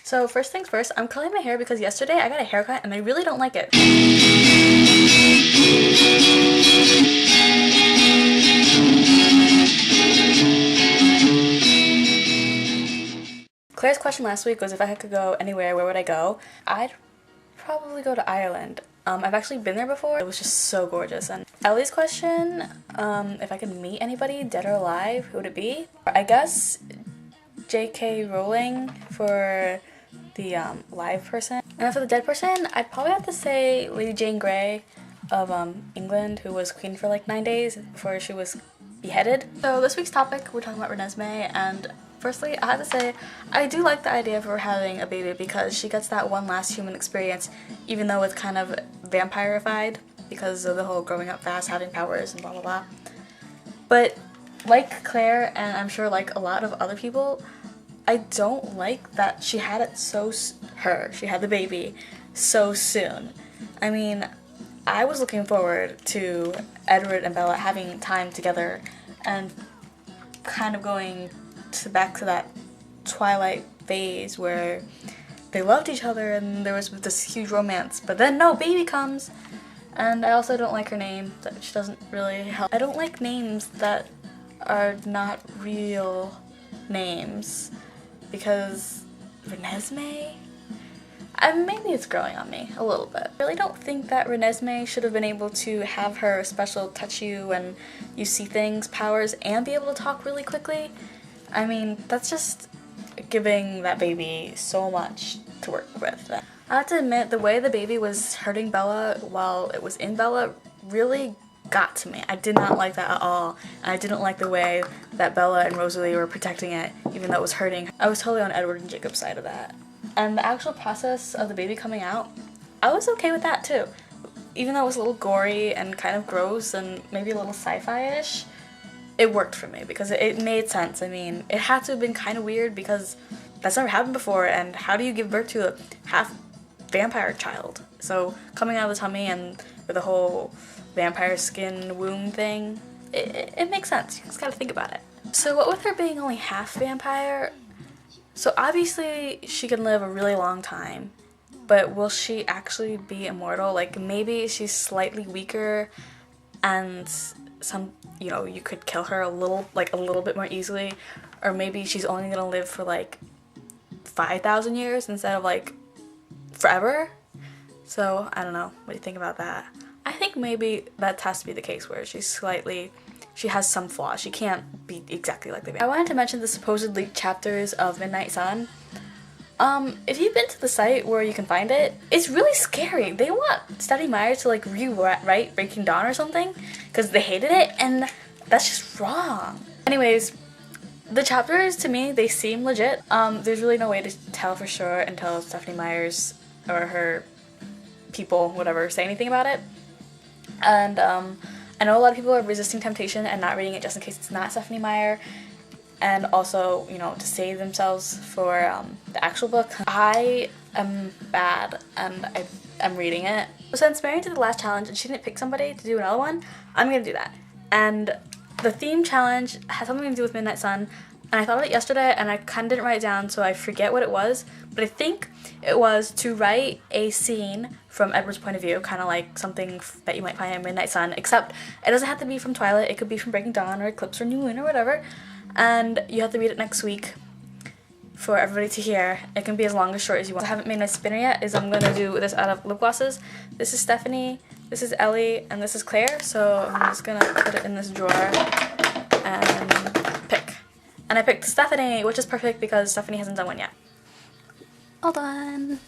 So first things first, I'm curling my hair because yesterday I got a haircut and I really don't like it. Claire's question last week was if I could go anywhere, where would I go? I'd probably go to Ireland. I've actually been there before. It was just so gorgeous. And Ellie's question, if I could meet anybody, dead or alive, who would it be? I guess J.K. Rowling for the live person. And then for the dead person, I'd probably have to say Lady Jane Grey of England, who was queen for like 9 days before she was beheaded. So this week's topic, we're talking about Renesmee, and firstly, I have to say, I do like the idea of her having a baby because she gets that one last human experience, even though it's kind of vampirified because of the whole growing up fast, having powers, and blah blah blah. But like Claire, and I'm sure like a lot of other people, I don't like that she had it she had the baby so soon. I mean, I was looking forward to Edward and Bella having time together and kind of going back to that Twilight phase where they loved each other and there was this huge romance, but then no, baby comes. And I also don't like her name, which doesn't really help. I don't like names that are not real names because Renesmee? Maybe it's growing on me a little bit. I really don't think that Renesmee should have been able to have her special touch you when you see things powers and be able to talk really quickly. I mean, that's just giving that baby so much to work with. I have to admit, the way the baby was hurting Bella while it was in Bella really got to me. I did not like that at all. And I didn't like the way that Bella and Rosalie were protecting it, even though it was hurting. I was totally on Edward and Jacob's side of that. And the actual process of the baby coming out, I was okay with that too. Even though it was a little gory and kind of gross and maybe a little sci-fi-ish, it worked for me because it made sense. I mean, it had to have been kind of weird because that's never happened before, and how do you give birth to a half vampire child? So coming out of the tummy and with the whole vampire skin womb thing, it makes sense. You just gotta think about it. So what with her being only half vampire, so obviously she can live a really long time, but will she actually be immortal? Like maybe she's slightly weaker and you could kill her a little bit more easily, or maybe she's only gonna live for like 5,000 years instead of like forever. So I don't know, what do you think about that? I think maybe that has to be the case where she has some flaws. She can't be exactly like the baby. I wanted to mention the supposed leaked chapters of Midnight Sun. If you've been to the site where you can find it, it's really scary. They want Stephenie Meyer to like rewrite Breaking Dawn or something because they hated it, and that's just wrong. Anyways, the chapters, to me, they seem legit. There's really no way to tell for sure until Stephenie Meyer's or her people, whatever, say anything about it. And I know a lot of people are resisting temptation and not reading it just in case it's not Stephenie Meyer, and also, to save themselves for the actual book. I am bad and I'm reading it. Since Mary did the last challenge and she didn't pick somebody to do another one, I'm gonna do that. And the theme challenge has something to do with Midnight Sun, and I thought of it yesterday and I kind of didn't write it down, so I forget what it was, but I think it was to write a scene from Edward's point of view, kind of like something that you might find in Midnight Sun, except it doesn't have to be from Twilight, it could be from Breaking Dawn or Eclipse or New Moon or whatever, and you have to read it next week for everybody to hear. It can be as long or short as you want. I haven't made my spinner yet, I'm going to do this out of lip glosses. This is Stephenie, this is Ellie, and this is Claire, so I'm just going to put it in this drawer and pick. And I picked Stephenie, which is perfect because Stephenie hasn't done one yet. All done.